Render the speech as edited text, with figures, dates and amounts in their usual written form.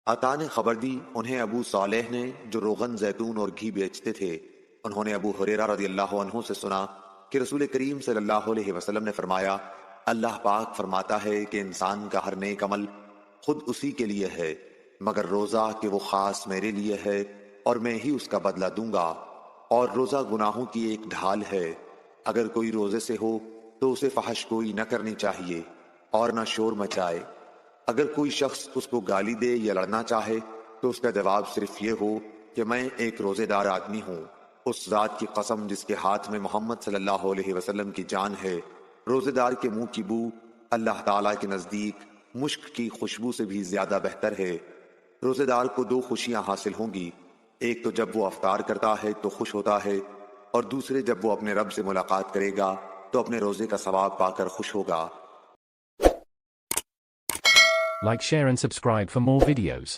عطا نے خبر دی انہیں ابو صالح نے جو روغن زیتون اور گھی بیچتے تھے، انہوں نے ابو ہریرہ رضی اللہ عنہ سے سنا کہ رسول کریم صلی اللہ علیہ وسلم نے فرمایا، اللہ پاک فرماتا ہے کہ انسان کا ہر نیک عمل خود اسی کے لیے ہے مگر روزہ کہ وہ خاص میرے لیے ہے اور میں ہی اس کا بدلہ دوں گا، اور روزہ گناہوں کی ایک ڈھال ہے۔ اگر کوئی روزے سے ہو تو اسے فحش گوئی نہ کرنی چاہیے اور نہ شور مچائے۔ اگر کوئی شخص اس کو گالی دے یا لڑنا چاہے تو اس کا جواب صرف یہ ہو کہ میں ایک روزے دار آدمی ہوں۔ اس ذات کی قسم جس کے ہاتھ میں محمد صلی اللہ علیہ وسلم کی جان ہے، روزے دار کے منہ کی بو اللہ تعالیٰ کے نزدیک مشک کی خوشبو سے بھی زیادہ بہتر ہے۔ روزے دار کو دو خوشیاں حاصل ہوں گی، ایک تو جب وہ افطار کرتا ہے تو خوش ہوتا ہے، اور دوسرے جب وہ اپنے رب سے ملاقات کرے گا تو اپنے روزے کا ثواب پا کر خوش ہوگا۔ Like, share and subscribe for more videos.